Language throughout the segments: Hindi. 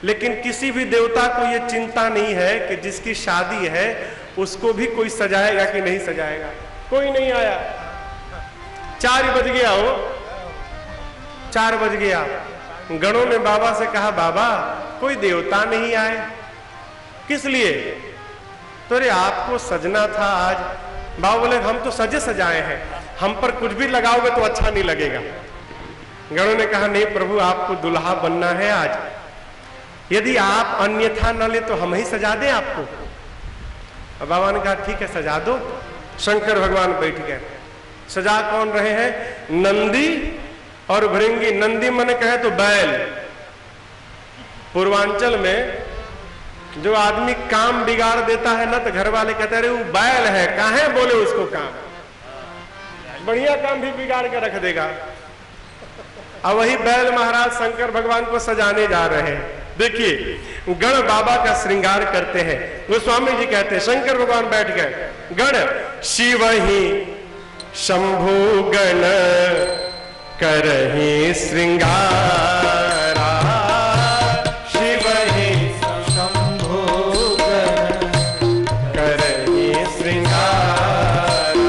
लेकिन किसी भी देवता को यह चिंता नहीं है कि जिसकी शादी है उसको भी कोई सजाएगा कि नहीं सजाएगा। कोई नहीं आया। 4 बज गया हो, 4 बज गया। गणों ने बाबा से कहा, बाबा कोई देवता नहीं आए, किस लिए? तो अरे आपको सजना था आज। बाबा बोले, हम तो सजे सजाए हैं, हम पर कुछ भी लगाओगे तो अच्छा नहीं लगेगा। गणों ने कहा, नहीं प्रभु, आपको दुल्हा बनना है आज, यदि आप अन्यथा न ले तो हम ही सजा दें आपको। बाबा ने कहा, ठीक है सजा दो। शंकर भगवान बैठ गए। सजा कौन रहे हैं? नंदी और भृंगी। नंदी मन कहे तो बैल। पूर्वांचल में जो आदमी काम बिगाड़ देता है ना, तो घर वाले कहते हैं, अरे वो बैल है, काहे बोले उसको काम, बढ़िया काम भी बिगाड़ के रख देगा। अब वही बैल महाराज शंकर भगवान को सजाने जा रहे हैं। देखिए, गण बाबा का श्रृंगार करते हैं। गोस्वामी जी कहते हैं, शंकर भगवान बैठ गए। गण शिव ही शंभु गण करहि श्रृंगारा, शिव ही शंभु गण करहि श्रृंगारा,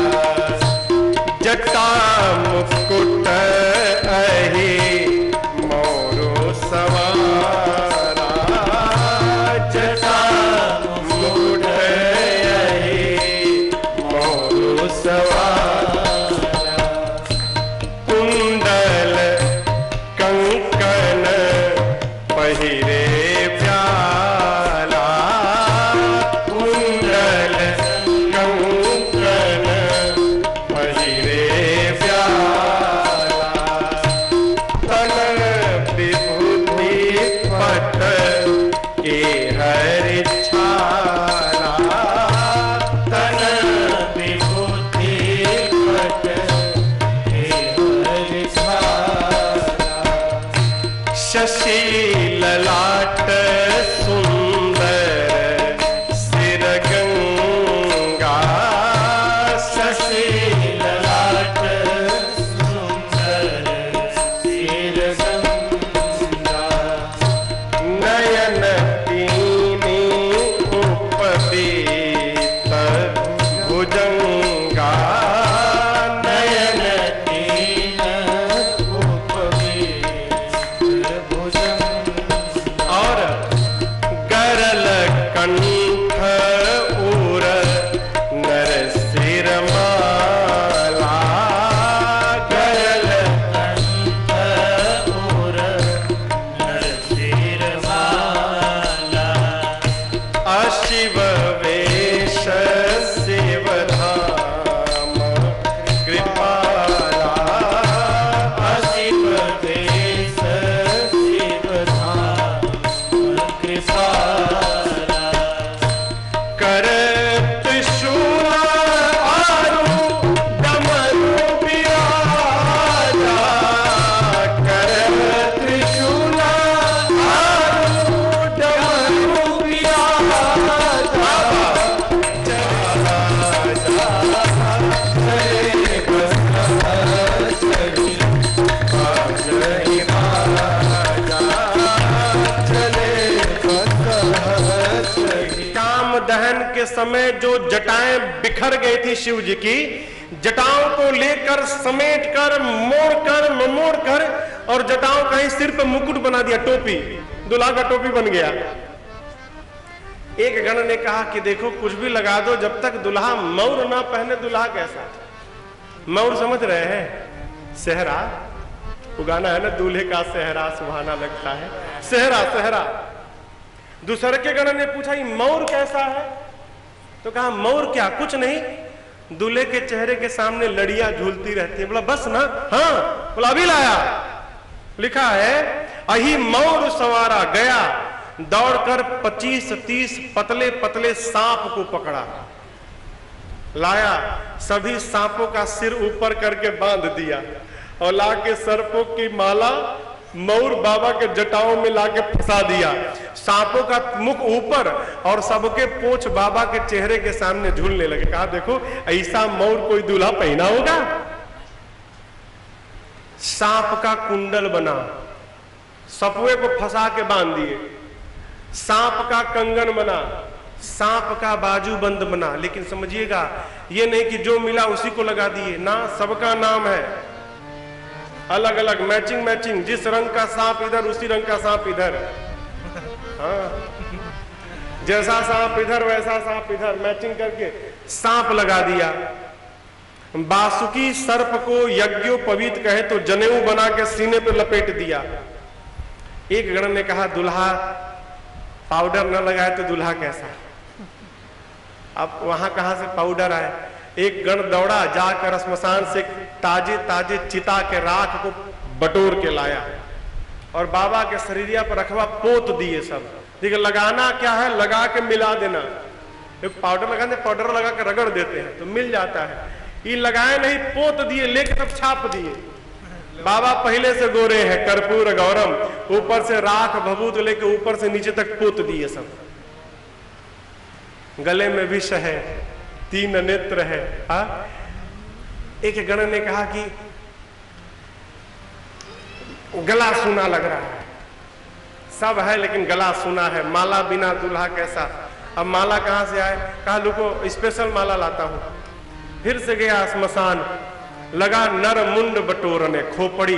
जटा मुकुट अहि मोरो सवारा, जटा मुकुट अहि मोरो सवारा, कुंडल कंकन पहिरे प्याला, कुंडल कंकन पहिरे प्याला, तन विभूति पट के हरि छाला, तन विभूति पट के हरि छाला, शशि ललाट सुंदर सिर गंगा, शशि ललाट सुंदर सिर गंगा, नयन तीनी उपवीत भुजंगा, नयन तीन उपवीत भुजंगा, और गरल कंठ उर नर सिर माला, गरल कंठ उर नर सिर माला, अशिव वेश शिव धाम कृपाला, अशिव वेश शिव धाम कृपाला, कर त्रिशूल आरु डमरू बिराजा, कर त्रिशूल आरु डमरू बिराजा, काम दहन के समय जो जटाएं बिखर गई थी शिव जी की, जटाओं को लेकर समेट कर मोड़ कर और जटाओं का ही सिर पर मुकुट बना दिया, टोपी, दुल्हा का टोपी बन गया। एक गण ने कहा कि देखो कुछ भी लगा दो, जब तक दुल्हा मौर ना पहने दुल्हा कैसा। मौर समझ रहे हैं? सेहरा, वो गाना है ना, दूल्हे का सेहरा सुहाना लगता है, सेहरा सेहरा। दूसरे के गण ने पूछा, ये मौर कैसा है? तो कहा मौर क्या, कुछ नहीं, दूल्हे के चेहरे के सामने लड़ियां झूलती रहती है। बोला बस ना? हाँ। बोला अभी लाया। लिखा है, अही मौर सवारा गया, दौड़कर 25-30 पतले पतले सांप को पकड़ा, लाया, सभी सांपों का सिर ऊपर करके बांध दिया और लाके सर्पों की माला मौर बाबा के जटाओं में लाके फंसा दिया, सांपों का मुख ऊपर और सबके पूंछ बाबा के चेहरे के सामने झूलने लगे। कहा देखो ऐसा मौर कोई दूल्हा पहना होगा। सांप का कुंडल बना, सपुए को फंसा के बांध दिए, सांप का कंगन बना, सांप का बाजूबंद बना। लेकिन समझिएगा, ये नहीं कि जो मिला उसी को लगा दिए ना, सबका नाम है, अलग अलग मैचिंग मैचिंग, जिस रंग का सांप इधर उसी रंग का सांप इधर। हाँ, जैसा सांप इधर वैसा सांप इधर, मैचिंग करके सांप लगा दिया। बासुकी सर्प को यज्ञोपवीत कहे तो जनेऊ बना के सीने पे लपेट दिया। एक गण ने कहा दुल्हा पाउडर न लगाए तो दूल्हा कैसा। अब वहां कहां से पाउडर आए। एक गण दौड़ा, जाकर श्मशान से ताजे ताजे चिता के राख को बटोर के लाया और बाबा के शरीरिया पर रखवा पोत दिए। सब देखिए, लगाना क्या है, लगा के मिला देना। एक पाउडर लगाते, पाउडर लगा के रगड़ देते हैं तो मिल जाता है। ये लगाए नहीं, पोत दिए, लेके तब छाप दिए। बाबा पहले से गोरे हैं, कर्पूर गौरम, ऊपर से राख भभूत लेके ऊपर से नीचे तक पोत दिए सब। गले में विष है, 3 नेत्र है। एक गण ने कहा कि गला सूना लग रहा है, सब है लेकिन गला सूना है, माला बिना दूल्हा कैसा। अब माला कहां से आए, कहा लुको स्पेशल माला लाता हूं। फिर से गया श्मशान, लगा नर मुंड बटोरने, खोपड़ी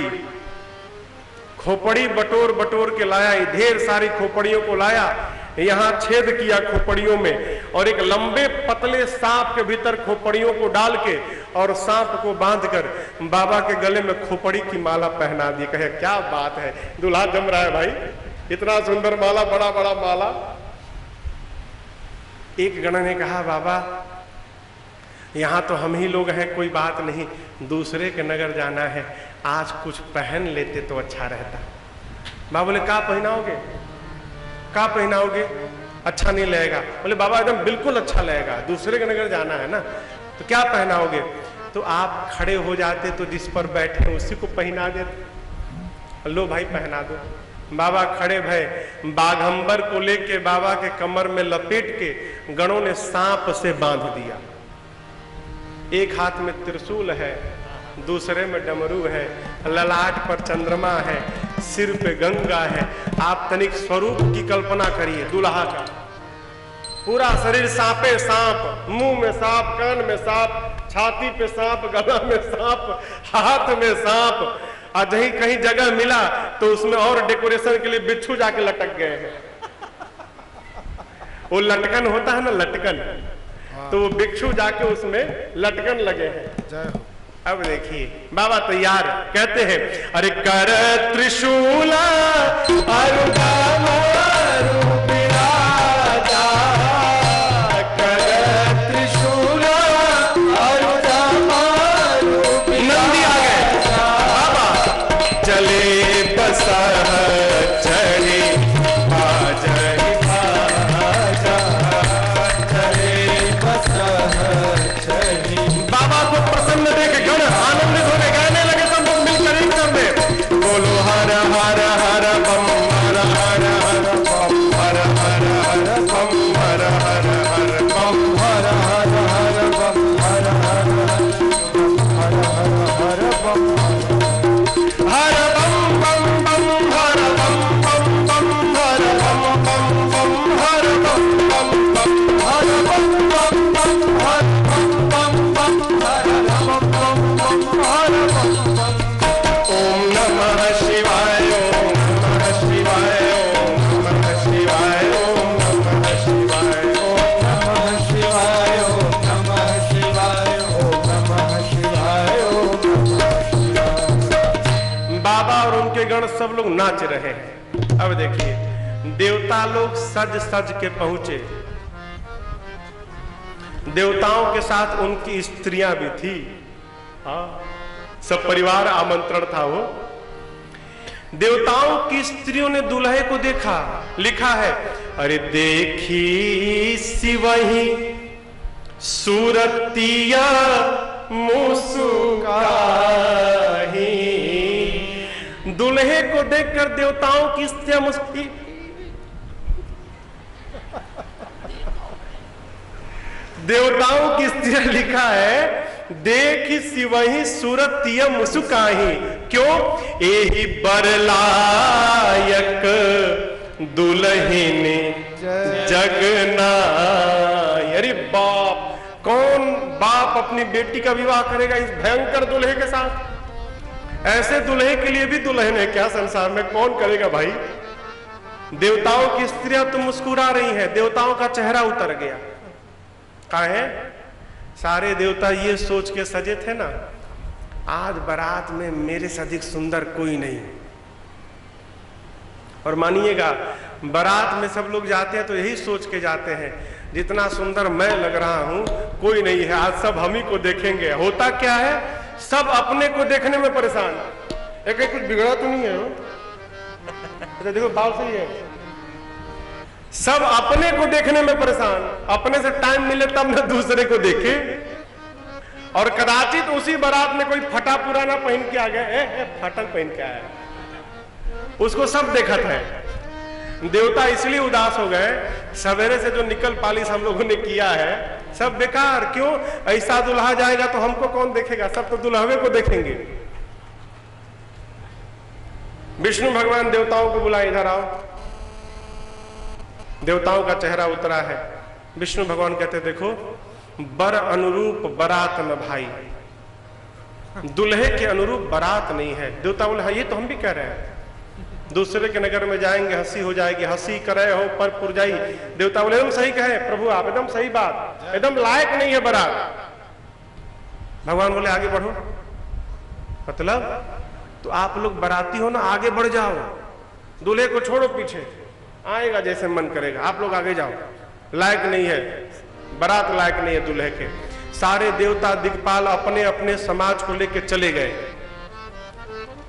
खोपड़ी बटोर बटोर के लाया। ढेर सारी खोपड़ियों को लाया, यहां छेद किया खोपड़ियों में और एक लंबे पतले सांप के भीतर खोपड़ियों को डाल के और सांप को बांधकर बाबा के गले में खोपड़ी की माला पहना दी। कहे क्या बात है, दूल्हा जम रहा है भाई, इतना सुंदर माला, बड़ा बड़ा माला। एक गण ने कहा बाबा यहां तो हम ही लोग हैं, कोई बात नहीं, दूसरे के नगर जाना है, आज कुछ पहन लेते तो अच्छा रहता। बाबा बोले क्या पहनाओगे, क्या पहनाओगे, अच्छा नहीं लगेगा। बोले बाबा एकदम बिल्कुल अच्छा लगेगा, दूसरे के नगर जाना है ना, तो क्या पहनाओगे। तो आप खड़े हो जाते तो जिस पर बैठे उसी को पहना देते। लो भाई पहना दो। बाबा खड़े भय, बाघंबर को लेके बाबा के कमर में लपेट के गणों ने सांप से बांध दिया। एक हाथ में त्रिशूल है, दूसरे में डमरू है, ललाट पर चंद्रमा है, सिर पे गंगा है। आप तनिक स्वरूप की कल्पना करिए दूल्हा का, पूरा शरीर सांपे सांप, मुंह में सांप, कान में सांप, छाती पे सांप, गला में सांप, हाथ में सांप। आज कहीं जगह मिला तो उसमें और डेकोरेशन के लिए बिच्छू जाके लटक गए हैं। वो लटकन होता है ना, लटकन, तो वो बिच्छू जाके उसमें लटकन लगे हैं। अब देखिए बाबा तैयार, कहते हैं अरे कर त्रिशूल नंदी आ गए, बाबा चले बसा चढ़े बाबा को प्रसन्न देख गण आनंदित होने गाने लगे। सब लोग मिलकर एक कर दे, बोलो हर हर हर बम, हर हर हर बम, हर हर हर बम, हर हर हर बम, हर हर हर बम, हर हर हर हर बम, हर बम बम बम, हर बम बम बम, हर बम बम बम, हर बम बम बम, हर बम बम बम, हर ओम नमः शिवाय, ओम नमः शिवाय, ओम नमः शिवाय, ओम नमः शिवाय, ओम नमः शिवाय, ओम नमः शिवाय, ओम नमः शिवाय, ओम नमः शिवाय। बाबा और उनके गण सब लोग नाच रहे हैं। अब देखिए देवता लोग सज सज के पहुंचे, देवताओं के साथ उनकी स्त्रियां भी थी। हाँ, सब परिवार आमंत्रण था। वो देवताओं की स्त्रियों ने दूल्हे को देखा, लिखा है अरे देखी सिवही सूरतिया मुस्काही। दूल्हे को देखकर देवताओं की स्त्रियां मुस्की, देवताओं की स्त्रियां, लिखा है देख सिवही सूरतिया मुस्काही। क्यों, एही बरलायक दुल्हिनी जगना। अरे बाप, कौन बाप अपनी बेटी का विवाह करेगा इस भयंकर दुल्हे के साथ? ऐसे दुल्हे के लिए भी दुल्हन है क्या संसार में? कौन करेगा भाई? देवताओं की स्त्रियां तो मुस्कुरा रही हैं, देवताओं का चेहरा उतर गया। काहे? सारे देवता ये सोच के सजे थे ना, आज बारात में मेरे से अधिक सुंदर कोई नहीं। और मानिएगा, बारात में सब लोग जाते हैं तो यही सोच के जाते हैं, जितना सुंदर मैं लग रहा हूं कोई नहीं है, आज सब हम ही को देखेंगे। होता क्या है, सब अपने को देखने में परेशान। एक कुछ बिगड़ा तो नहीं है? तो देखो बाल सही है। सब अपने को देखने में परेशान, अपने से टाइम मिले तब न दूसरे को देखे। और कदाचित उसी बारात में कोई फटा पुराना पहन के आ गया, फटल पहन के आया, उसको सब देखत है। देवता इसलिए उदास हो गए, सवेरे से जो निकल पालिश हम लोगों ने किया है सब बेकार। क्यों? ऐसा दुल्हा जाएगा तो हमको कौन देखेगा? सब तो दुल्हवे को देखेंगे। विष्णु भगवान देवताओं को बुलाए, इधर आओ। देवताओं का चेहरा उतरा है। विष्णु भगवान कहते देखो, बर अनुरूप बारात न भाई, दुल्हे के अनुरूप बारात नहीं है। देवता बोले हाँ, ये तो हम भी कह रहे हैं, दूसरे के नगर में जाएंगे हंसी हो जाएगी, हंसी करे हो पर पुरजाई। देवता बोले एकदम सही कहे प्रभु आप, एकदम सही बात, एकदम लायक नहीं है बारात। भगवान बोले आगे बढ़ो। मतलब तो आप लोग बाराती हो ना, आगे बढ़ जाओ, दूल्हे को छोड़ो पीछे, आएगा जैसे मन करेगा, आप लोग आगे जाओ। लायक नहीं है बारात, लायक नहीं है दूल्हे के। सारे देवता दिक्पाल अपने अपने समाज को लेकर चले गए।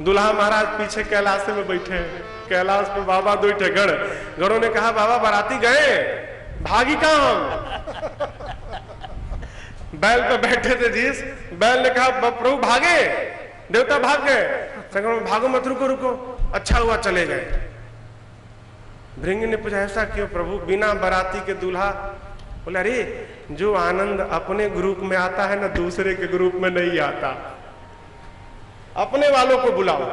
दूल्हा महाराज पीछे कैलाश में बैठे हैं। कैलाश पे बाबा बैठे, गणों ने कहा बाबा बाराती गए, भागी कहां हम? बैल पे बैठे थे जिस, बैल ने कहा प्रभु भागे, देवता भाग गए। संगम में भागो मत, रुको रुको, अच्छा हुआ चले गए। भृंगी ने पूछा ऐसा क्यों प्रभु? बिना बाराती के दूल्हा? बोला अरे जो आनंद अपने ग्रुप में आता है ना, दूसरे के ग्रुप में नहीं आता, अपने वालों को बुलाओ।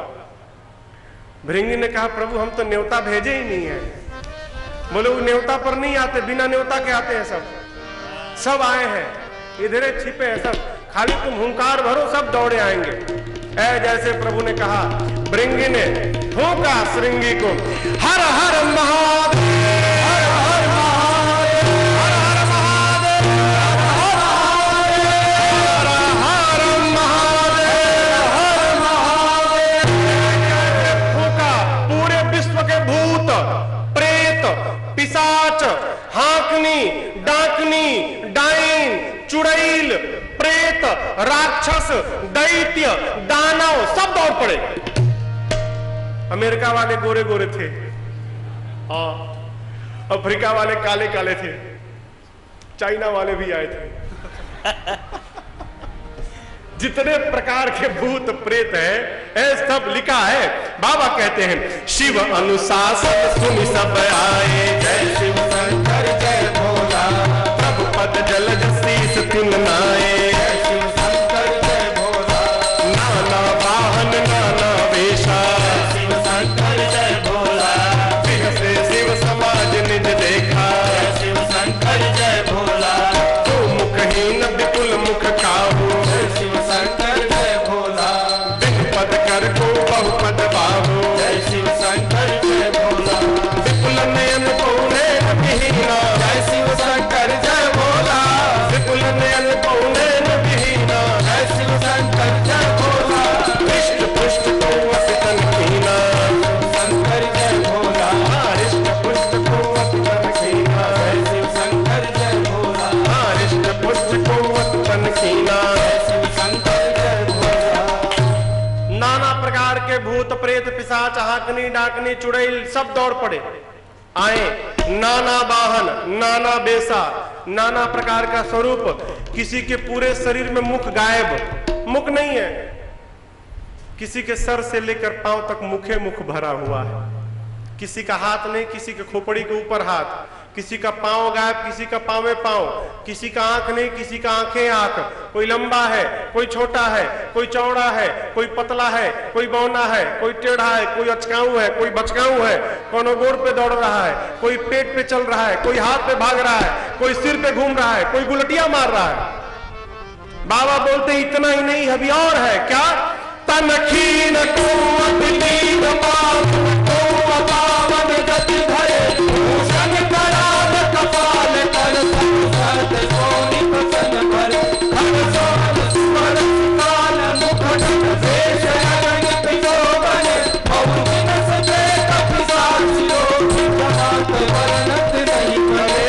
भृंगी ने कहा प्रभु हम तो न्योता भेजे ही नहीं है। बोले वो न्योता पर नहीं आते, बिना न्योता के आते हैं सब, सब आए हैं, इधर छिपे हैं सब, खाली तुम हुंकार भरो सब दौड़े आएंगे। ऐ जैसे प्रभु ने कहा, भृंगी ने फूंका श्रृंगी को, हर हर महादेव, हर हर महादेव, हर हर महादेव, हर हर महादेव, हर महादेव। फूंका, पूरे विश्व के भूत प्रेत पिशाच हाकनी डाकनी डाइन चुड़ैल प्रेत राक्षस दैत्य दानव सब दौड़ पड़े। अमेरिका वाले गोरे गोरे थे, अफ्रीका वाले काले काले थे, चाइना वाले भी आए थे। जितने प्रकार के भूत प्रेत है सब लिखा है। बाबा कहते हैं शिव अनुशासन सुनि सब आए, जय शिव शंकर जय भोला, प्रभु पद जलज शीस तिन नाए, जय शिव शंकर जय भोला, नाना वाहन नाना वेशा, जय शिव शंकर जय भोला, विहसे शिव समाज निज देखा, जय शिव शंकर जय भोला, तो मुखहीन विपुल मुख काहू, जय शिव शंकर जय भोला, बिन पद कर को बहुपद बाहू, जय शिव शंकर जय भोला, विपुल नयन पौने विहीना, जय शिव शंकर जय भोला, विपुल नयन पौने विहीना, जय शिव शंकर जय भोला, इष्ट पुष्ट को अपितन कीना, शंकर जय भोला, इष्ट पुष्ट को अपितन कीना, जय शिव शंकर जय भोला, इष्ट पुष्ट को अपितन कीना, जय शिव शंकर जय भोला। नाना प्रकार के भूत प्रेत पिशाच हाकनी डाकनी चुड़ैल सब दौड़ पड़े, आए, नाना वाहन नाना बेसा, नाना प्रकार का स्वरूप। किसी के पूरे शरीर में मुख गायब, मुख नहीं है, किसी के सर से लेकर पांव तक मुखे मुख भरा हुआ है, किसी का हाथ नहीं, किसी के खोपड़ी के ऊपर हाथ, किसी का पांव गायब, किसी का पांव में पांव, किसी का आंख नहीं, किसी का आंखें आंख, कोई लंबा है, कोई छोटा है, कोई चौड़ा है, कोई पतला है, कोई बौना है, कोई टेढ़ा है, कोई अचकाऊ है, कोई बचकाऊ है, कौन गोड़ पे दौड़ रहा है, कोई पेट पे चल रहा है, कोई हाथ पे भाग रहा है, कोई सिर पे घूम रहा है, कोई गुलटिया मार रहा है। बाबा बोलते इतना ही नहीं, अभी और है। क्या? तनखीन को अपनी पावन गति भरे, भूषण कराल कपाल कर, सत सोनी प्रसन्न भरे, हर सोन स्वर काल मुकुट, शेष अगणित जो बने, और दिन सजे कपिशाचियो, हमात वर्णत नहीं बने,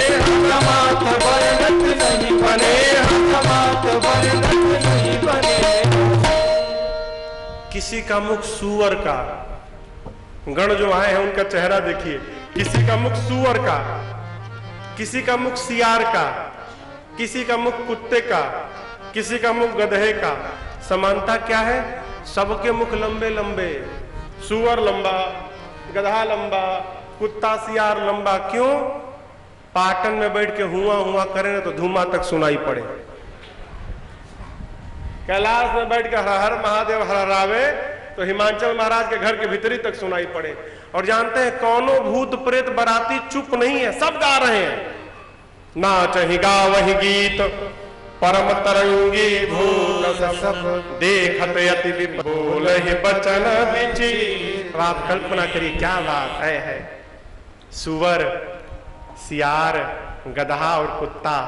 हमात वर्णत नहीं बने, हमात वर्णत नहीं बने। किसी का मुख सूअर का, गण जो आए हैं उनका चेहरा देखिए, किसी का मुख सूअर का, किसी का मुख सियार का, किसी का मुख कुत्ते का, किसी का मुख गधे का। समानता क्या है? सबके मुख लंबे लंबे, सूअर लंबा, गधा लंबा, कुत्ता सियार लंबा। क्यों? पाटन में बैठ के हुआ हुआ करें तो धुआं तक सुनाई पड़े, कैलाश में बैठ कर हर हर महादेव हरहरावे तो हिमाचल महाराज के घर के भीतरी तक सुनाई पड़े। और जानते हैं कौनो भूत प्रेत बराती चुप नहीं है, सब गा रहे हैं। नाच ही गा वही गीत परम तरंगी भूत सब, देखत अति विपुल ही बचन बिची। आप कल्पना करिए क्या बात है। सुअर, सियार, गधा और कुत्ता,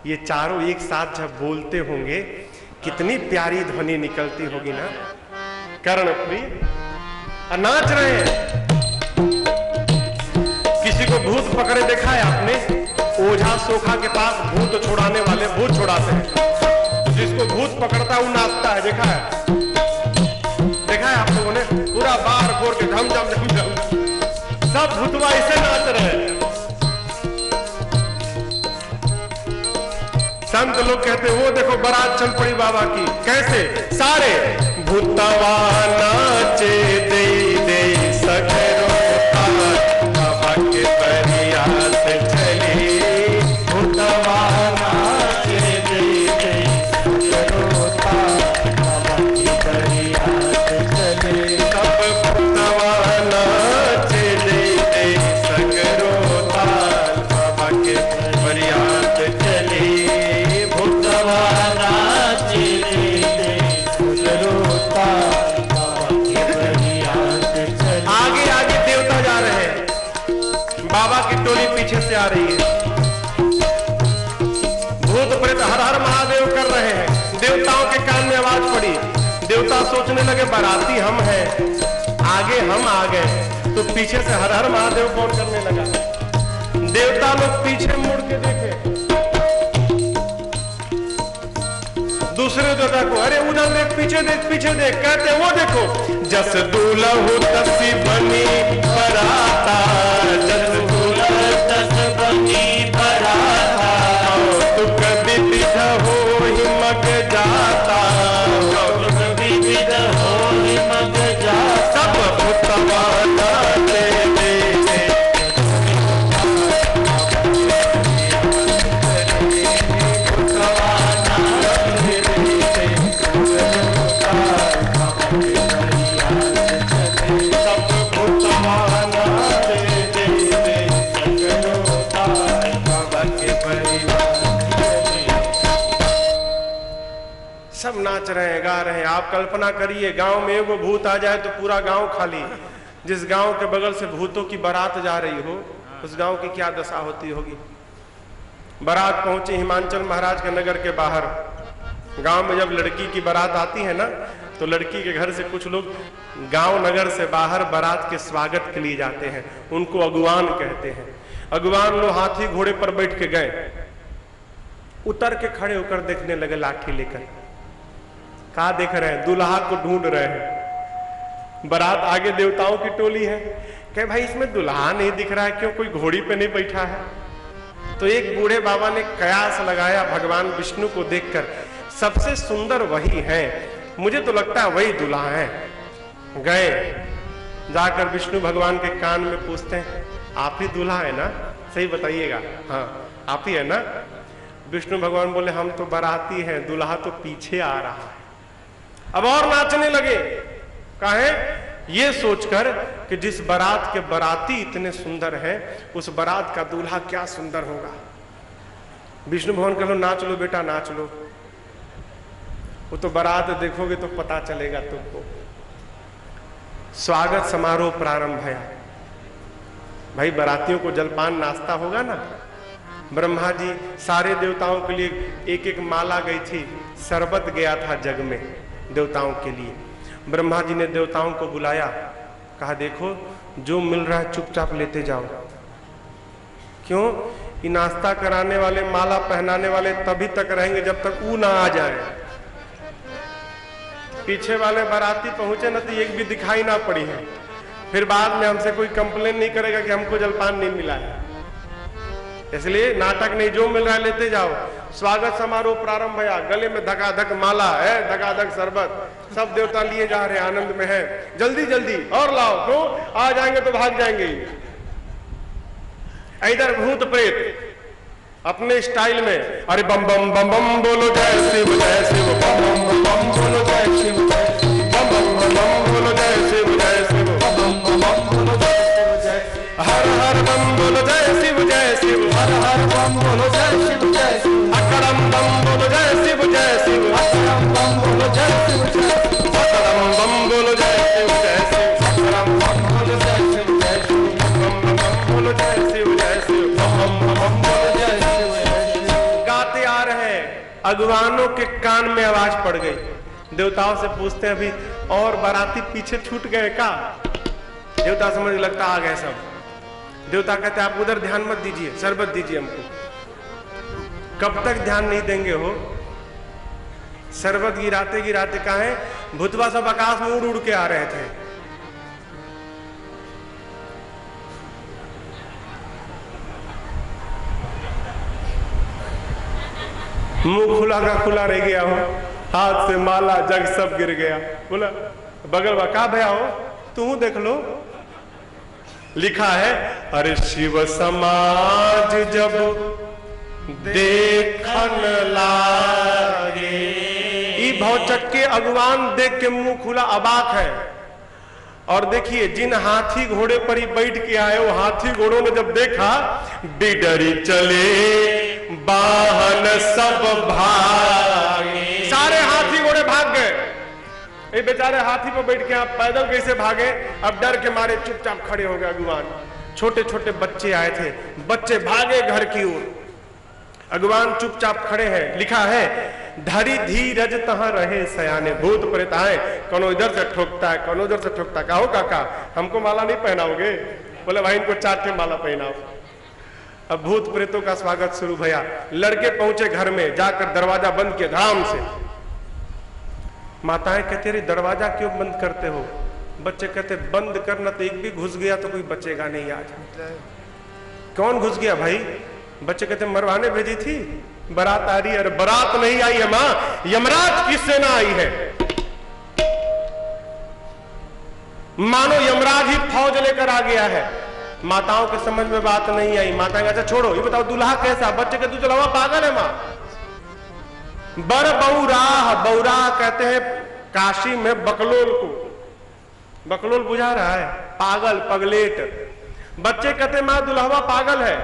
ये चारों एक साथ जब बोलते होंगे कितनी प्यारी ध्वनि निकलती होगी ना, कर्णप्रिय। नाच रहे हैं। किसी को भूत पकड़े देखा है आपने? ओझा सोखा के पास भूत छुड़ाने वाले भूत छुड़ाते हैं। जिसको भूत पकड़ता है वो नाचता है, देखा है? देखा है आप लोगों ने? पूरा बार बोर के झम झम झम झम, सब भूतवा ऐसे नाच रहे हैं। संत लोग कहते वो देखो बारात चल पड़ी बाबा की। कैसे? सारे भूतवा नाचे दे दे सगरो बाबा के परिया से चले, भूतवा नाचे दे दे सगरो बाबा के परिया से चले, सब भूतवा नाचे दे दे सगरो बाबा के परिया से चले। आगे आगे देवता जा रहे हैं, बाबा की टोली पीछे से आ रही है। भूत प्रेत हर हर महादेव कर रहे हैं। देवताओं के कान में आवाज पड़ी, देवता सोचने लगे बाराती हम हैं, आगे हम आ गए, तो पीछे से हर हर महादेव कौन करने लगा। देवता लोग पीछे मुड़ के देखे दूसरे देवता को, अरे उधर देख, पीछे देख, पीछे देख। कहते वो देखो, जस दूल्हू तसी बनी बराता, जस दूल्हा तस बनी बराता, तुक विविध हो ही मग जाता, तुक विविध हो ही मग जाता, सब भूतवा नाचे दे दे, सब नाच रहे हैं, गा रहे हैं। आप कल्पना करिए गांव में एगो भूत आ जाए तो पूरा गांव खाली। जिस गांव के बगल से भूतों की बारात जा रही हो उस गांव की क्या दशा होती होगी। बारात पहुंची हिमाचल महाराज के नगर के बाहर। गांव में जब लड़की की बारात आती है ना तो लड़की के घर से कुछ लोग गांव नगर से बाहर बारात के स्वागत के लिए जाते हैं, उनको अगुवान कहते हैं। अगुवान लोग हाथी घोड़े पर बैठ के गए, उतर के खड़े होकर देखने लगे लाठी लेकर। कहा देख रहे हैं? दूल्हा को ढूंढ रहे हैं। बारात आगे देवताओं की टोली है। कहे भाई इसमें दूल्हा नहीं दिख रहा है, क्यों कोई घोड़ी पे नहीं बैठा है? तो एक बूढ़े बाबा ने कयास लगाया भगवान विष्णु को देखकर, सबसे सुंदर वही है, मुझे तो लगता है वही दूल्हा है। गए जाकर विष्णु भगवान के कान में पूछते हैं, आप ही दूल्हा है ना, सही बताइएगा। हाँ आप ही है ना। विष्णु भगवान बोले हम तो बाराती हैं, दूल्हा तो पीछे आ रहा है। अब और नाचने लगे। काहे? ये सोचकर कि जिस बारात के बाराती इतने सुंदर हैं, उस बारात का दूल्हा क्या सुंदर होगा। विष्णु भगवान कह लो नाच लो बेटा नाच लो, वो तो बारात देखोगे तो पता चलेगा तुमको। स्वागत समारोह प्रारंभ है। भाई बारातियों को जलपान नाश्ता होगा ना। ब्रह्मा जी सारे देवताओं के लिए एक एक माला गई थी, शरबत गया था जग में देवताओं के लिए। ब्रह्मा जी ने देवताओं को बुलाया, कहा देखो जो मिल रहा है चुपचाप लेते जाओ। क्यों? कि नाश्ता कराने वाले माला पहनाने वाले तभी तक रहेंगे जब तक वो ना आ जाए। पीछे वाले बाराती पहुंचे ना तो एक भी दिखाई ना पड़ी है, फिर बाद में हमसे कोई कंप्लेन नहीं करेगा कि हमको जलपान नहीं मिला है। इसलिए नाटक नहीं, जो मिल रहा है लेते जाओ। स्वागत समारोह प्रारंभ भया, गले में धकाधक माला है, धकाधक शरबत, सब देवता लिए जा रहे हैं, आनंद में है। जल्दी जल्दी और लाओ, क्यों? आ जाएंगे तो भाग जाएंगे। इधर भूत प्रेत अपने स्टाइल में, अरे बम बम बम बम बोलो जय शिव जय शिव, बम बम बम बोलो जय शिव जय शिव, बम बम बम बोलो जय शिव जय शिव, बम बम बोलो जय शिव जय शिव, हर हर बम बोलो जय शिव जय शिव, हर हर बम बोलो जय शिव जय शिव, अकड़म बम बोलो जय शिव जय शिव, अकड़म बम बोलो जय शिव जय शिव, अकड़म बम बोलो जय शिव जय शिव, अकड़म बम बोलो जय शिव जय शिव, बम बम बोलो जय शिव जय शिव, बम बम बोलो जय शिव जय शिव। गाते आ रहे, अगवानों के कान में आवाज पड़ गई। देवताओं से पूछते हैं अभी और बाराती पीछे छूट गए का? देवता समझ लगता आ गए सब। देवता कहते आप उधर ध्यान मत दीजिए, शरबत दीजिए हमको। कब तक ध्यान नहीं देंगे हो? शरबत गिराते गिराते कहा है भूतवा सब आकाश में उड़ उड़ के आ रहे थे। मुंह खुला का खुला रह गया हो, हाथ से माला जग सब गिर गया। बोला बगल में का भया हो, तू देख लो। लिखा है अरे शिव समाज जब देखन लागे, ई भौचक्के अगवान देख के मुंह खुला अबाक है। और देखिए जिन हाथी घोड़े पर ही बैठ के आए, वो हाथी घोड़ों ने जब देखा डिडरी चले वाहन सब भागे, सारे हाथी घोड़े भाग गए। ये बेचारे हाथी पर बैठ के आप पैदल कैसे भागे? अब डर के मारे चुपचाप खड़े हो गए अगवान। छोटे छोटे बच्चे आए थे, बच्चे भागे घर की ओर, अगवान चुपचाप खड़े हैं। लिखा है धरी धीरज तहां रहे सयाने, भूत प्रेत आए, कौन इधर से ठोकता है, कौन उधर से ठोकता है। कहो काका हमको माला नहीं पहनाओगे? बोले भाई इनको 4 ठे माला पहनाओ। अब भूत प्रेतों का स्वागत शुरू भया। लड़के पहुंचे घर में, जाकर दरवाजा बंद किया ध्यान से। माताएं कहते रही दरवाजा क्यों बंद करते हो? बच्चे कहते बंद करना तो एक भी घुस गया तो कोई बचेगा नहीं आज। कौन घुस गया भाई? बच्चे कहते मरवाने भेजी थी, बारात आ रही है। अरे बारात नहीं आई है मां, यमराज की सेना आई है। मानो यमराज ही फौज लेकर आ गया है। माताओं के समझ में बात नहीं आई। माता अच्छा छोड़ो, ये बताओ दूल्हा कैसा? बच्चे कहते दूल्हा पागल है मां। बर बौराह, बौराह कहते हैं काशी में बकलोल को। बकलोल बुझा रहा है, पागल पगलेट। बच्चे कहते मां दुल्हवा पागल है।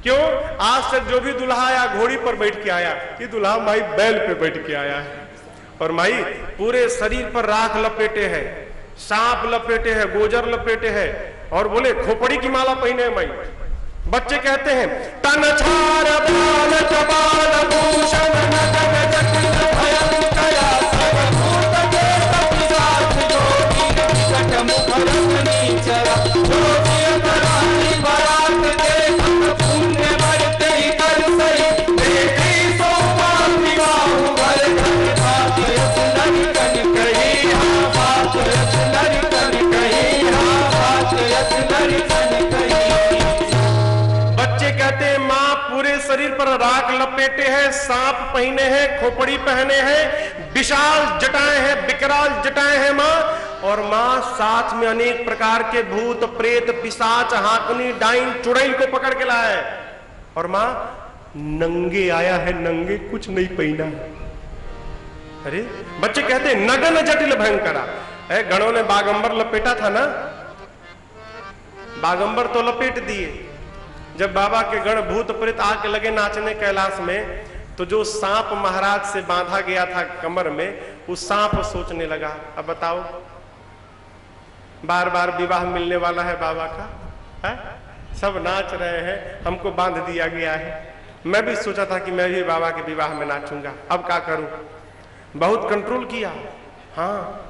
क्यों? आज तक जो भी दुल्हा आया घोड़ी पर बैठ के आया, कि दुल्हा माई बैल पे बैठ के आया है। और माई पूरे शरीर पर राख लपेटे है, सांप लपेटे है, गोजर लपेटे है, और बोले खोपड़ी की माला पहने है माई। बच्चे कहते हैं तन छार बाल कपाल भूषण नगन जटिल भयंकरा सर्वभूत के तपिजात जोगी विकट मुख रत्नी चरा जोगी करानी बारात देखत पुण्य बढ़ते ही कर सही देखी सोमान विवाह भर घर बात यस लड़कन कही हाँ बात यस लड़कन कही हाँ बात यस लड़कन कही। कहते हैं मां पूरे शरीर पर राख लपेटे हैं, सांप पहने हैं, खोपड़ी पहने हैं, विशाल जटाएं हैं, विकराल जटाएं हैं मां, और मां साथ में अनेक प्रकार के भूत प्रेत पिशाच हाकनी डाइन चुड़ैल को पकड़ के लाया है। और मां नंगे आया है, नंगे, कुछ नहीं पहना है। अरे बच्चे कहते नगन जटिल भयंकरा। गणों ने बागंबर लपेटा था ना, बागंबर तो लपेट दिए। जब बाबा के गण भूत प्रेत आके लगे नाचने कैलाश में, तो जो सांप महाराज से बांधा गया था कमर में, उस सांप सोचने लगा, अब बताओ, बार बार विवाह मिलने वाला है बाबा का, है? सब नाच रहे हैं, हमको बांध दिया गया है। मैं भी सोचा था कि मैं भी बाबा के विवाह में नाचूंगा, अब क्या करूं? बहुत कंट्रोल किया, हाँ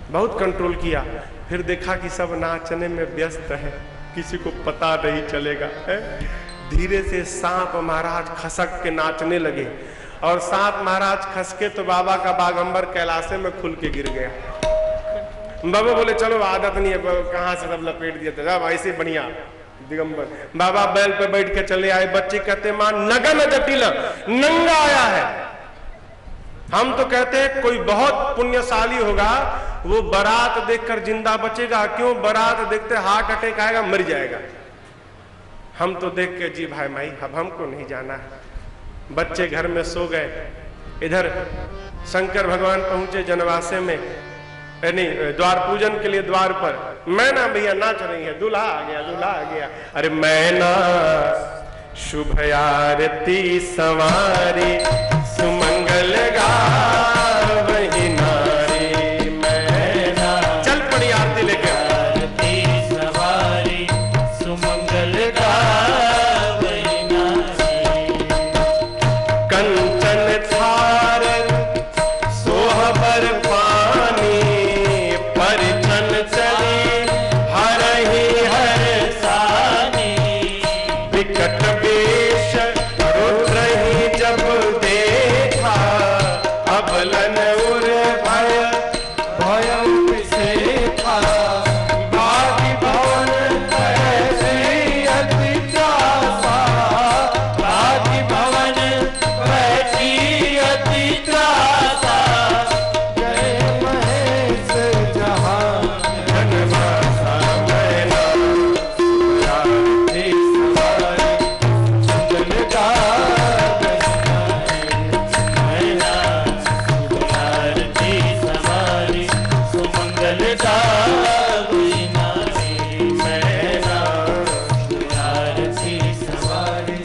बहुत कंट्रोल किया। फिर देखा कि सब नाचने में व्यस्त है, किसी को पता नहीं चलेगा है? धीरे से सांप महाराज खसक के नाचने लगे, और सांप महाराज खसके तो बाबा का बागंबर कैलाशे में खुल के गिर गया। बाबा बोले चलो आदत नहीं है, कहाँ से सब लपेट दिया था, जब ऐसे बढ़िया दिगंबर। बाबा बैल पे बैठ के चले आए। बच्चे कहते मां नगन जटिल, नंगा आया है। हम तो कहते हैं कोई बहुत पुण्यशाली होगा, वो बारात देखकर जिंदा बचेगा। क्यों? बारात देखते हार्ट अटैक आएगा, मर जाएगा। हम तो देख के जी भाई माई, अब हमको नहीं जाना है। बच्चे घर में सो गए। इधर शंकर भगवान पहुंचे जनवासे में, नहीं द्वार पूजन के लिए द्वार पर। मैना भैया नाच रही है, दूल्हा आ गया, दूल्हा आ गया। अरे मैना शुभ आरती सवारी, सुमंगल गावहि नारी। मैना चल पड़ी आरती लेकर, आरती सवारी, सुमंगल गावहि नारी। कंचन थार सोहबर पानी, परिछन चली हरहि हर सानी। विकट वेश रुद्रहि जब देखा, अबलन उर भय भय से था, भागी भवन ऐसी अति त्रासा। भागी भवन वैसी अति त्रासा। जय महेश जहाँ जनवासा। मैना आरती सवारी, सुमंगल गावहि नारी। मैना आरती सवारी, सुमंगल गावहि नारी। मैना आरती सवारी,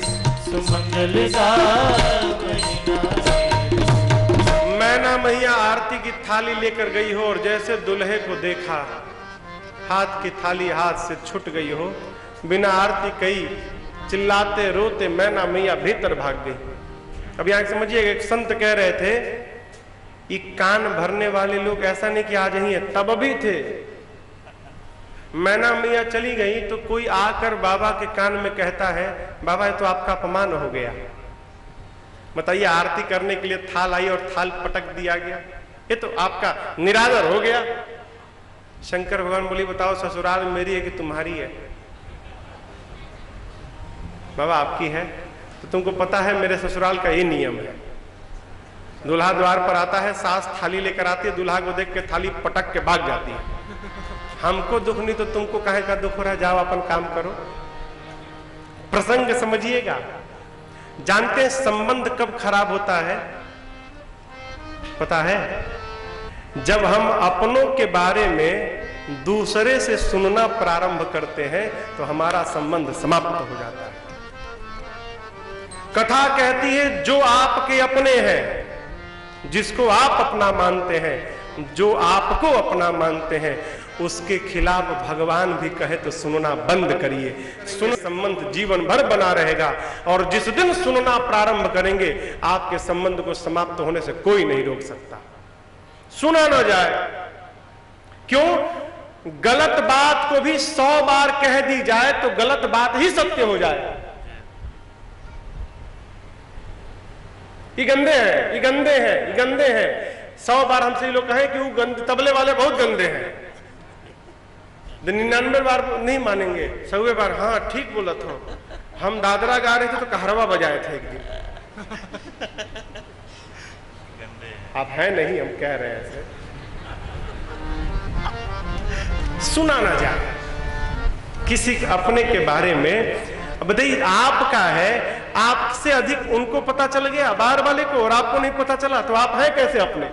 सुमंगल गावहि नारी। मैना मैया आरती की थाली लेकर गई हो, और जैसे दुल्हे को देखा हाथ की थाली हाथ से छूट गई हो, बिना आरती कही चिल्लाते रोते मैना मैया भीतर भाग गई। अब यहां समझिए, एक संत कह रहे थे, ये कान भरने वाले लोग ऐसा नहीं कि आज ही है, तब भी थे। मैना मैया चली गई तो कोई आकर बाबा के कान में कहता है, बाबा ये तो आपका अपमान हो गया। बताइए, आरती करने के लिए थाल आई और थाल पटक दिया गया, ये तो आपका निरादर हो गया। शंकर भगवान बोली, बताओ ससुराल मेरी है कि तुम्हारी है? बाबा आपकी है। तो तुमको पता है मेरे ससुराल का ये नियम है, दूल्हा द्वार पर आता है, सास थाली लेकर आती है, दूल्हा को देख के थाली पटक के भाग जाती है। हमको दुख नहीं तो तुमको काहे का दुख हो रहा है, जाओ अपन काम करो। प्रसंग समझिएगा। जानते हैं संबंध कब खराब होता है? पता है? जब हम अपनों के बारे में दूसरे से सुनना प्रारंभ करते हैं तो हमारा संबंध समाप्त हो जाता है। कथा कहती है, जो आपके अपने हैं, जिसको आप अपना मानते हैं, जो आपको अपना मानते हैं, उसके खिलाफ भगवान भी कहे तो सुनना बंद करिए। सुन संबंध जीवन भर बना रहेगा, और जिस दिन सुनना प्रारंभ करेंगे आपके संबंध को समाप्त होने से कोई नहीं रोक सकता। सुना ना जाए। क्यों? गलत बात को भी 100 बार कह दी जाए तो गलत बात ही सत्य हो जाए। ये गंदे हैं, ये गंदे हैं, ये गंदे हैं। 100 बार हमसे लोग कहें कि वो गंदे, तबले वाले बहुत गंदे हैं, 99 बार नहीं मानेंगे, 100वें बार हाँ ठीक बोला था। हम दादरा गा रहे थे तो कहरवा बजाए थे एक दिन। आप है नहीं, हम कह रहे हैं ऐसे। सुना ना जाए किसी अपने के बारे में। बताइए, आपका है, आपसे अधिक उनको पता चल गया बाहर वाले को, और आपको नहीं पता चला, तो आप हैं कैसे अपने?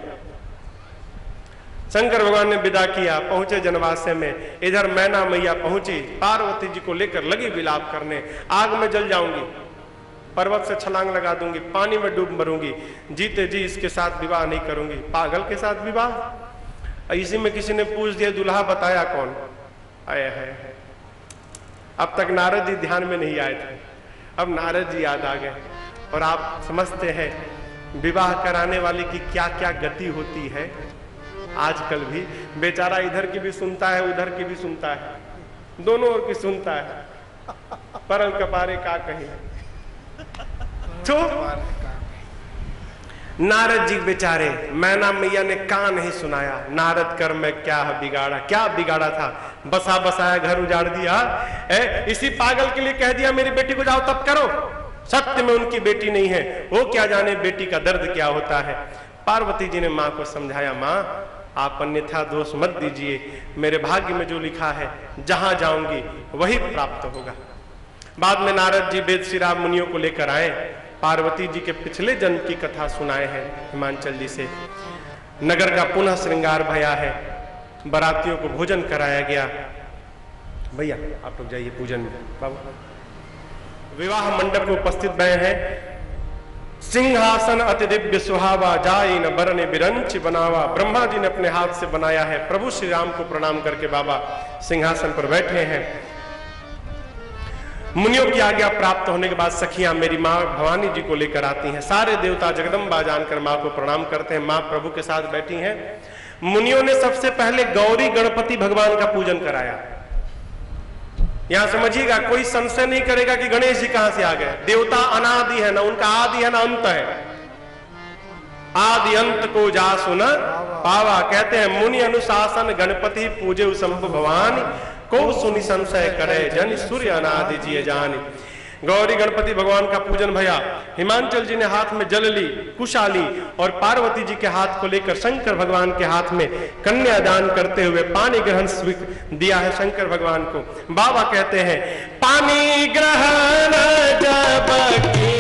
शंकर भगवान ने विदा किया, पहुंचे जनवासे में। इधर मैना मैया पहुंची, पार्वती जी को लेकर लगी विलाप करने, आग में जल जाऊंगी, पर्वत से छलांग लगा दूंगी, पानी में डूब मरूंगी, जीते जी इसके साथ विवाह नहीं करूंगी। पागल के साथ विवाह? इसी में किसी ने पूछ दिया, दूल्हा बताया कौन? आया है। अब तक नारद जी ध्यान में नहीं आए थे, अब नारद जी याद आ गए। और आप समझते हैं विवाह कराने वाले की क्या क्या गति होती है आजकल भी। बेचारा इधर की भी सुनता है, उधर की भी सुनता है, दोनों ओर की सुनता है। परल कपारे का कहीं तो नारद जी बेचारे, मैना मैया ने का नहीं सुनाया। नारद कर में क्या बिगाड़ा, क्या बिगाड़ा था? बसा बसाया घर उजाड़ दिया। इसी पागल के लिए कह दिया मेरी बेटी को जाओ तब करो। सत्य में उनकी बेटी नहीं है, वो क्या जाने बेटी का दर्द क्या होता है। पार्वती जी ने माँ को समझाया, माँ आप अन्यथा दोष मत दीजिए, मेरे भाग्य में जो लिखा है जहां जाऊंगी वही प्राप्त होगा। बाद में नारद जी वेद श्री मुनियों को लेकर आए, पार्वती जी के पिछले जन्म की कथा सुनाए हैं हिमांचल जी से। नगर का पुनः श्रृंगार भया है, बारातियों को भोजन कराया गया। भैया आप लोग जाइए पूजन में। बाबू विवाह मंडप में उपस्थित भय हैं। सिंहासन अति दिव्य सुहावा, जाई न बरने बिरंच बनावा। ब्रह्मा जी ने अपने हाथ से बनाया है। प्रभु श्री राम को प्रणाम करके बाबा सिंहासन पर बैठे हैं। मुनियों की आज्ञा प्राप्त होने के बाद सखियां मेरी माँ भवानी जी को लेकर आती हैं। सारे देवता जगदम्बा जानकर माँ को प्रणाम करते हैं। माँ प्रभु के साथ बैठी हैं। मुनियों ने सबसे पहले गौरी गणपति भगवान का पूजन कराया। यहां समझिएगा, कोई संशय नहीं करेगा कि गणेश जी कहां से आ गए। देवता अनादि है, ना उनका आदि है ना अंत है। आदि अंत को जा सुन पावा। कहते हैं मुनि अनुशासन गणपति पूजे शंभु भवानी, को सुनि संशय करे जन सूर्य अनादि जिये जानी। गौरी गणपति भगवान का पूजन भया। हिमांचल जी ने हाथ में जल ली, कुशा ली, और पार्वती जी के हाथ को लेकर शंकर भगवान के हाथ में कन्यादान करते हुए पानी ग्रहण दिया है शंकर भगवान को। बाबा कहते हैं पानी ग्रहण जब की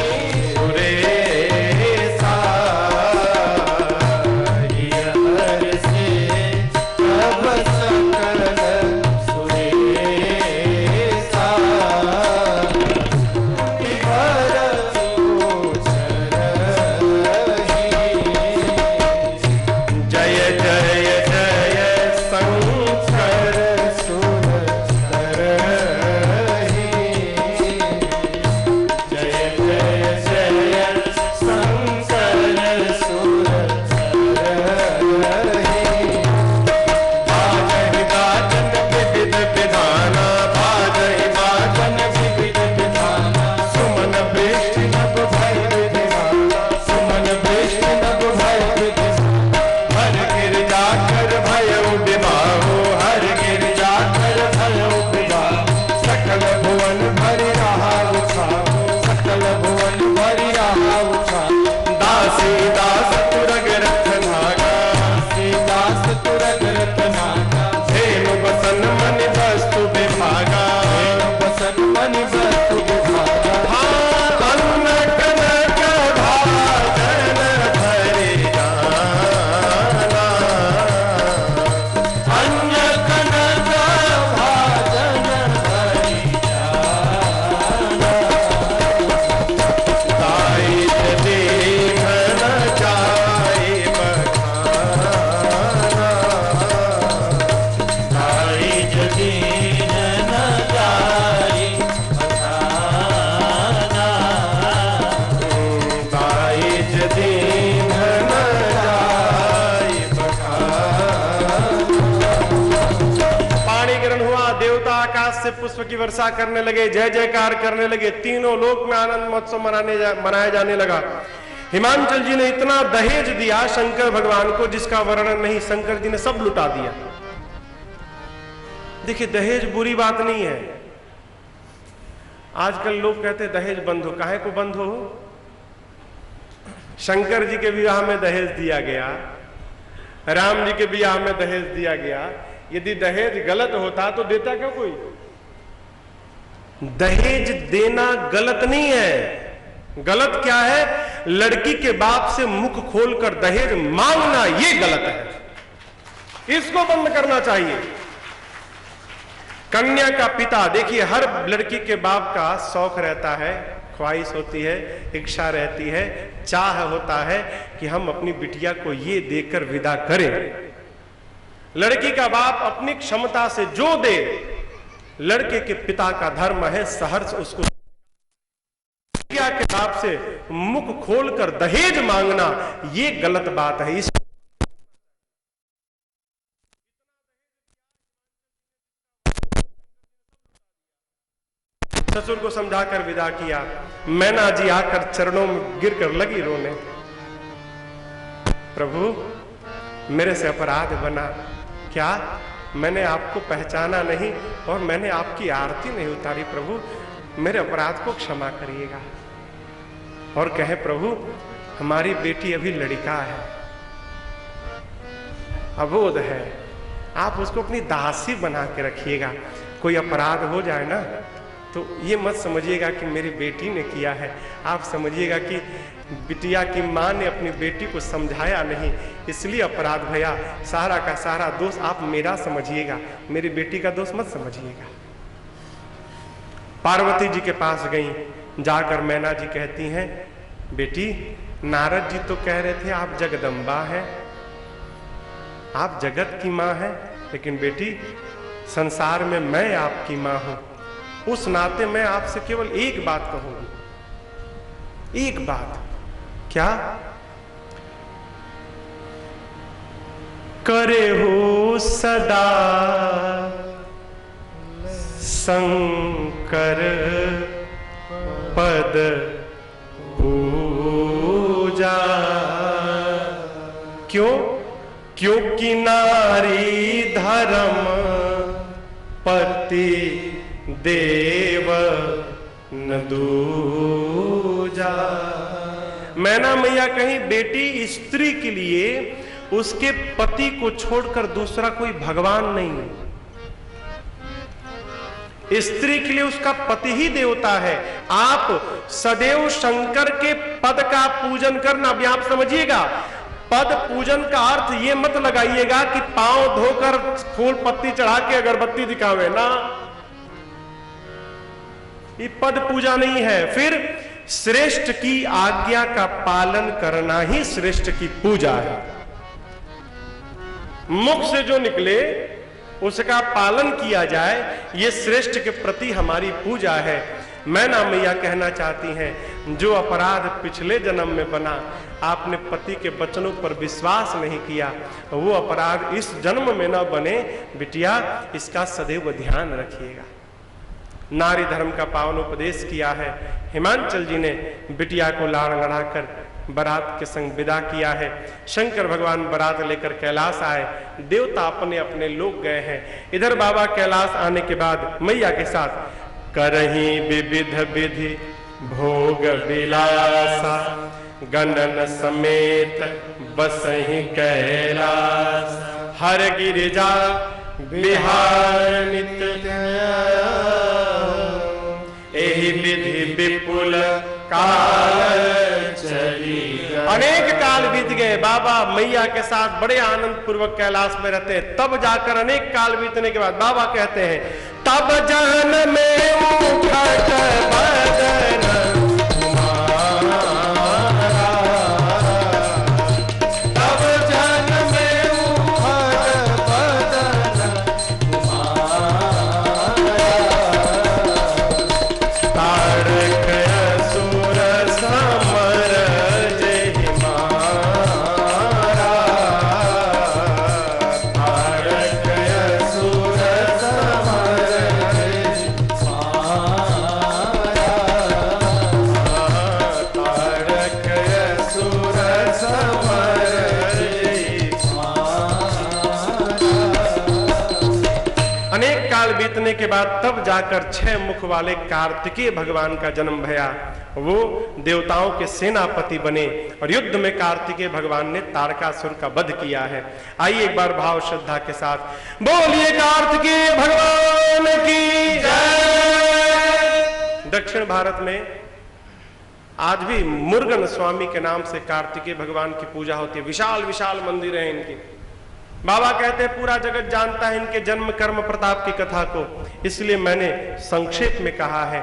पुष्प की वर्षा करने लगे, जय जयकार करने लगे। तीनों लोक में आनंद महोत्सव मनाया जाने लगा। हिमांचल जी ने इतना दहेज दिया शंकर भगवान को जिसका वर्णन नहीं। शंकर जी ने सब लुटा दिया। देखिए दहेज बुरी बात नहीं है। आजकल लोग कहते हैं दहेज बंद हो। काहे को बंद हो? शंकर जी के विवाह में दहेज दिया गया, राम जी के विवाह में दहेज दिया गया। यदि दहेज गलत होता तो देता क्यों कोई? दहेज देना गलत नहीं है। गलत क्या है? लड़की के बाप से मुख खोलकर दहेज मांगना, ये गलत है। इसको बंद करना चाहिए। कन्या का पिता, देखिए हर लड़की के बाप का शौक रहता है, ख्वाहिश होती है, इच्छा रहती है, चाह होता है कि हम अपनी बिटिया को ये देकर विदा करें। लड़की का बाप अपनी क्षमता से जो दे, लड़के के पिता का धर्म है सहर्ष उसको। बिटिया के बाप से मुख खोलकर दहेज मांगना ये गलत बात है। इस ससुर को समझाकर विदा किया। मैना जी आकर चरणों में गिरकर लगी रोने। प्रभु मेरे से अपराध बना, क्या मैंने आपको पहचाना नहीं और मैंने आपकी आरती नहीं उतारी। प्रभु मेरे अपराध को क्षमा करिएगा। और कहे प्रभु हमारी बेटी अभी लड़का है, अबोध है, आप उसको अपनी दासी बना के रखिएगा। कोई अपराध हो जाए ना तो ये मत समझिएगा कि मेरी बेटी ने किया है, आप समझिएगा कि बिटिया की माँ ने अपनी बेटी को समझाया नहीं, इसलिए अपराध भया। सारा का सारा दोष आप मेरा समझिएगा, मेरी बेटी का दोष मत समझिएगा। पार्वती जी के पास गई, जाकर मैना जी कहती हैं, बेटी नारद जी तो कह रहे थे आप जगदम्बा हैं, आप जगत की माँ हैं, लेकिन बेटी संसार में मैं आपकी माँ हूं। उस नाते मैं आपसे केवल एक बात कहूंगी, एक बात। क्या? करे हो सदा शंकर पद पूजा। क्यों? क्योंकि नारी धर्म पति देव न दूजा। मैना मैया कहीं बेटी स्त्री के लिए उसके पति को छोड़कर दूसरा कोई भगवान नहीं है। स्त्री के लिए उसका पति ही देवता है। आप सदैव शंकर के पद का पूजन करना, अभी आप समझिएगा, पद पूजन का अर्थ ये मत लगाइएगा कि पांव धोकर फूल पत्ती चढ़ा के अगरबत्ती दिखावे ना, ये पद पूजा नहीं है। फिर श्रेष्ठ की आज्ञा का पालन करना ही श्रेष्ठ की पूजा है। मुख से जो निकले उसका पालन किया जाए, ये श्रेष्ठ के प्रति हमारी पूजा है। मैना मैया कहना चाहती हैं, जो अपराध पिछले जन्म में बना, आपने पति के वचनों पर विश्वास नहीं किया, वो अपराध इस जन्म में न बने। बिटिया इसका सदैव ध्यान रखिएगा। नारी धर्म का पावन उपदेश किया है। हिमांचल जी ने बिटिया को लाड़ लड़ाकर बारात के संग विदा किया है। शंकर भगवान बारात लेकर कैलाश आए, देवता अपने अपने लोग गए हैं। इधर बाबा कैलाश आने के बाद मैया के साथ करही विविध विधि भोग विलासा, गणन समेत बसहि कैलाश, हर गिरिजा बिहार नित्य, एहि विधि विपुल काल चली। अनेक काल बीत गए, बाबा मैया के साथ बड़े आनंद पूर्वक कैलाश में रहते हैं। तब जाकर अनेक काल बीतने के बाद बाबा कहते हैं, तब जन में उठत बदन बाद तब जाकर 6 मुख वाले कार्तिकेय भगवान का जन्म भया। वो देवताओं के सेनापति बने और युद्ध में कार्तिकेय भगवान ने तारकासुर का वध किया है। आइए एक बार भाव श्रद्धा के साथ बोलिए कार्तिकेय भगवान की जय। दक्षिण भारत में आज भी मुरुगन स्वामी के नाम से कार्तिकेय भगवान की पूजा होती है। विशाल विशाल मंदिर है इनकी। बाबा कहते हैं पूरा जगत जानता है इनके जन्म कर्म प्रताप की कथा को, इसलिए मैंने संक्षेप में कहा है।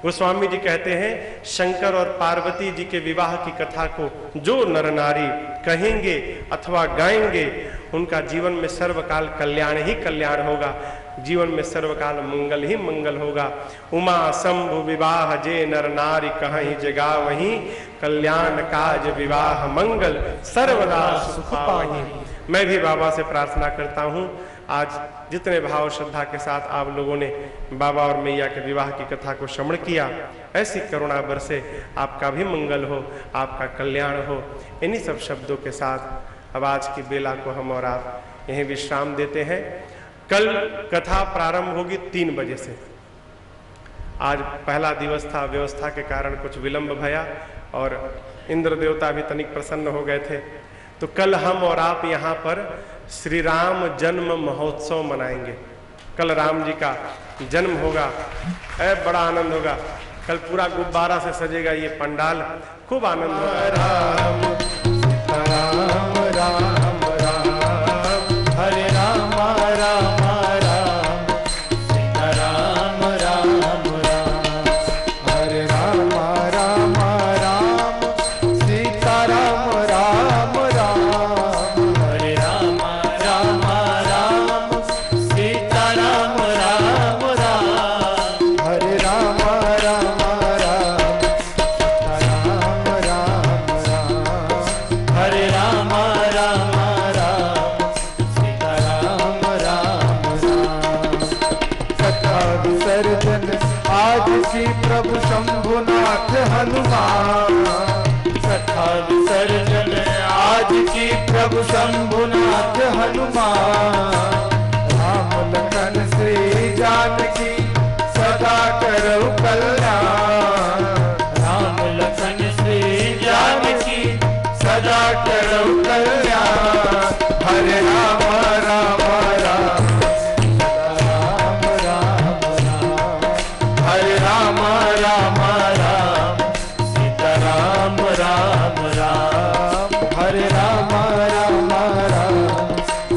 गोस्वामी जी कहते हैं शंकर और पार्वती जी के विवाह की कथा को जो नर नारी कहेंगे अथवा गाएंगे उनका जीवन में सर्वकाल कल्याण ही कल्याण होगा, जीवन में सर्वकाल मंगल ही मंगल होगा। उमा शंभु विवाह जे नर नारी कहीं जगा वहीं, कल्याण काज विवाह मंगल सर्वदा सुख पावहीं। मैं भी बाबा से प्रार्थना करता हूँ आज जितने भाव श्रद्धा के साथ आप लोगों ने बाबा और मैया के विवाह की कथा को श्रवण किया, ऐसी करुणा बरसे, आपका भी मंगल हो, आपका कल्याण हो। इन्हीं सब शब्दों के साथ अब आज की बेला को हम और आप यहीं विश्राम देते हैं। कल कथा प्रारंभ होगी 3 बजे से। आज पहला दिवस था, व्यवस्था के कारण कुछ विलंब भया और इंद्र देवता भी तनिक प्रसन्न हो गए थे। तो कल हम और आप यहाँ पर श्री राम जन्म महोत्सव मनाएंगे। कल राम जी का जन्म होगा, बड़ा आनंद होगा। कल पूरा गुब्बारा से सजेगा ये पंडाल, खूब आनंद होगा। राम राम राम राम हरे राम राम राम सीता राम राम राम हरे राम राम राम सीता राम राम राम हरे राम राम राम सीता राम राम राम हरे राम राम राम सीता राम राम राम हरे राम राम राम सीता राम राम राम। कथा विसर्जन आज की प्रभु शंभुनाथ हनुमान, कथा विसर्जन आज की प्रभु शंभुनाथ हनुमान। राम लखन श्री जानकी सदा करो कल्याण, राम लखन श्री जानकी सदा करो कल्याण। हरे राम राम राम राम राम राम हरे राम राम राम सीता राम राम राम हरे राम राम राम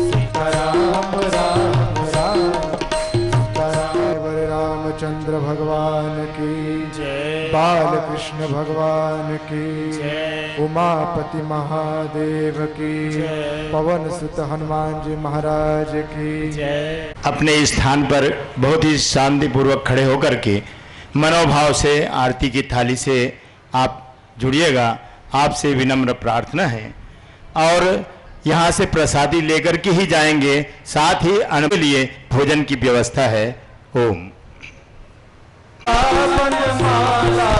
सीता राम राम राम सीता राम। रामचंद्र भगवान की जय, बाल कृष्ण भगवान की जय, उमापति महादेव की जय, पवन सुत हनुमान जी महाराज की जय। अपने स्थान पर बहुत ही शांतिपूर्वक खड़े होकर के मनोभाव से आरती की थाली से आप जुड़िएगा। आपसे विनम्र प्रार्थना है और यहाँ से प्रसादी लेकर के ही जाएंगे, साथ ही अन्न के लिए भोजन की व्यवस्था है। ओम माला